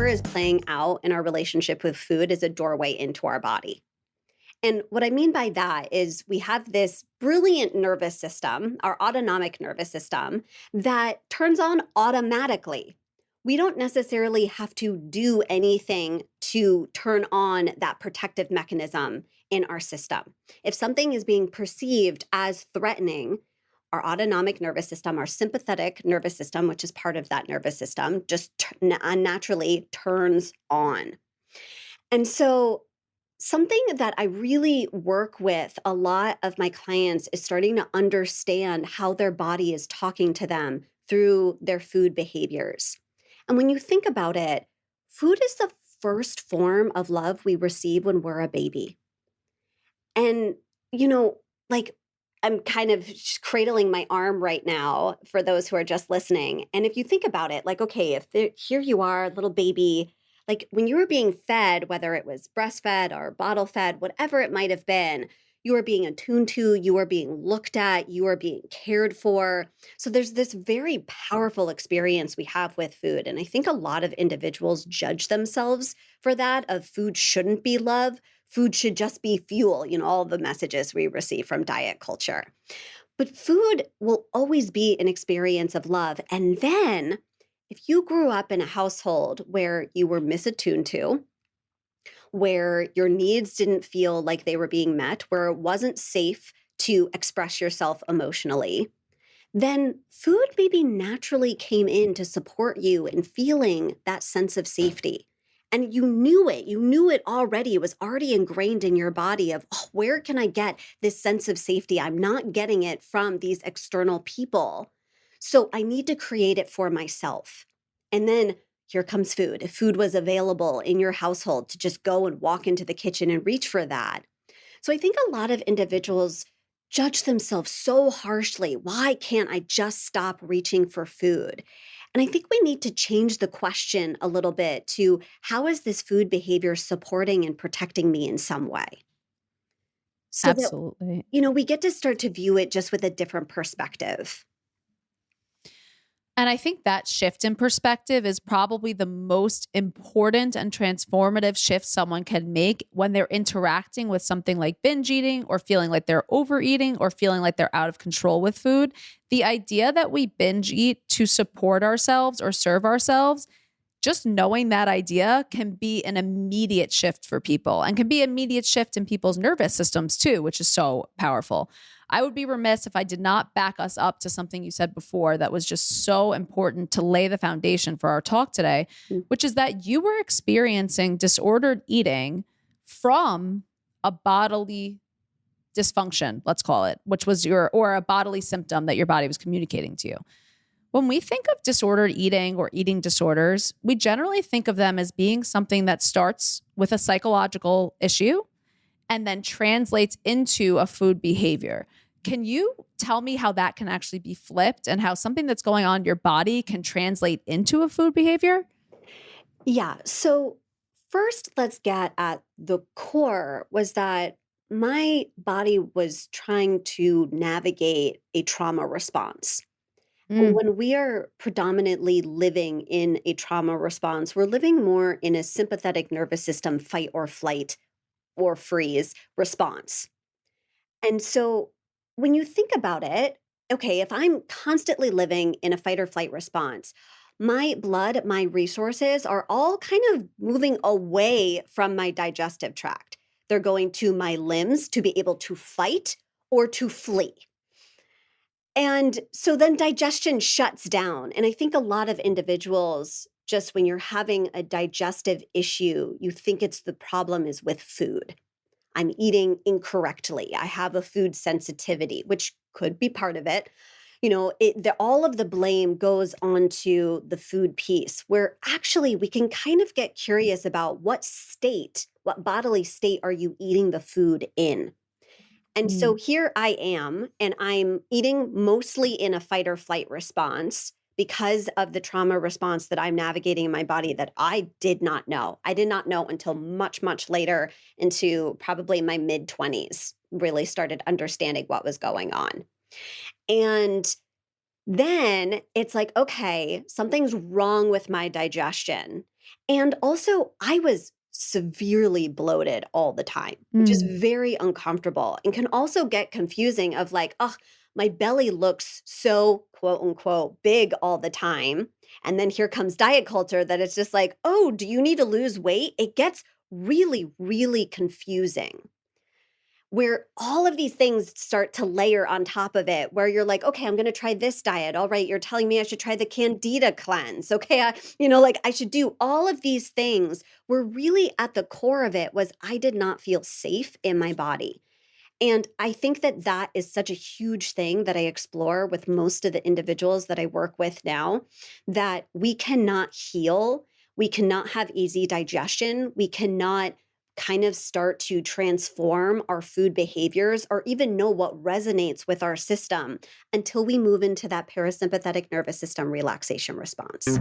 is playing out in our relationship with food is a doorway into our body. And what I mean by that is we have this brilliant nervous system, our autonomic nervous system, that turns on automatically. We don't necessarily have to do anything to turn on that protective mechanism in our system. If something is being perceived as threatening, our autonomic nervous system, our sympathetic nervous system, which is part of that nervous system, just unnaturally turns on. And so something that I really work with a lot of my clients is starting to understand how their body is talking to them through their food behaviors. And when you think about it, food is the first form of love we receive when we're a baby. And, you know, like I'm kind of cradling my arm right now for those who are just listening. And if you think about it, like, okay, if here you are, little baby, like when you were being fed, whether it was breastfed or bottle fed, whatever it might have been, you are being attuned to, you are being looked at, you are being cared for. So there's this very powerful experience we have with food. And I think a lot of individuals judge themselves for that, of food shouldn't be love. Food should just be fuel, all the messages we receive from diet culture. But food will always be an experience of love. And then if you grew up in a household where you were misattuned to, where your needs didn't feel like they were being met, where it wasn't safe to express yourself emotionally, then food maybe naturally came in to support you in feeling that sense of safety. And you knew it. You knew it already. It was already ingrained in your body of, oh, where can I get this sense of safety? I'm not getting it from these external people. So I need to create it for myself. And then here comes food. If food was available in your household to just go and walk into the kitchen and reach for that. So I think a lot of individuals judge themselves so harshly. Why can't I just stop reaching for food? And I think we need to change the question a little bit to how is this food behavior supporting and protecting me in some way? So that, Absolutely. we get to start to view it just with a different perspective. And I think that shift in perspective is probably the most important and transformative shift someone can make when they're interacting with something like binge eating or feeling like they're overeating or feeling like they're out of control with food. The idea that we binge eat to support ourselves or serve ourselves, just knowing that idea can be an immediate shift for people and can be an immediate shift in people's nervous systems too, which is so powerful. I would be remiss if I did not back us up to something you said before that was just so important to lay the foundation for our talk today, Mm. which is that you were experiencing disordered eating from a bodily dysfunction, let's call it, which was or a bodily symptom that your body was communicating to you. When we think of disordered eating or eating disorders, we generally think of them as being something that starts with a psychological issue and then translates into a food behavior. Can you tell me how that can actually be flipped and how something that's going on in your body can translate into a food behavior? Yeah. So first, let's get at the core was that my body was trying to navigate a trauma response. Mm, When we are predominantly living in a trauma response, we're living more in a sympathetic nervous system fight or flight or freeze response. And so when you think about it, okay, if I'm constantly living in a fight or flight response, my blood, my resources are all kind of moving away from my digestive tract. They're going to my limbs to be able to fight or to flee. And so then digestion shuts down. And I think a lot of individuals, just when you're having a digestive issue, you think it's the problem is with food. I'm eating incorrectly. I have a food sensitivity, which could be part of it. All of the blame goes onto the food piece, where actually we can kind of get curious about what bodily state are you eating the food in? And so mm. here I am, and I'm eating mostly in a fight or flight response because of the trauma response that I'm navigating in my body that I did not know. I did not know until much, much later into probably my mid 20s, really started understanding what was going on. And then it's like, okay, something's wrong with my digestion. And also, I was severely bloated all the time, which is Mm. very uncomfortable and can also get confusing of like, oh, my belly looks so quote unquote big all the time. And then here comes diet culture that it's just like, oh, do you need to lose weight? It gets really, really confusing where all of these things start to layer on top of it where you're like, okay, I'm going to try this diet. All right, you're telling me I should try the candida cleanse. Okay, like I should do all of these things where really at the core of it was I did not feel safe in my body. And I think that that is such a huge thing that I explore with most of the individuals that I work with now, that we cannot heal, we cannot have easy digestion, we cannot kind of start to transform our food behaviors or even know what resonates with our system until we move into that parasympathetic nervous system relaxation response.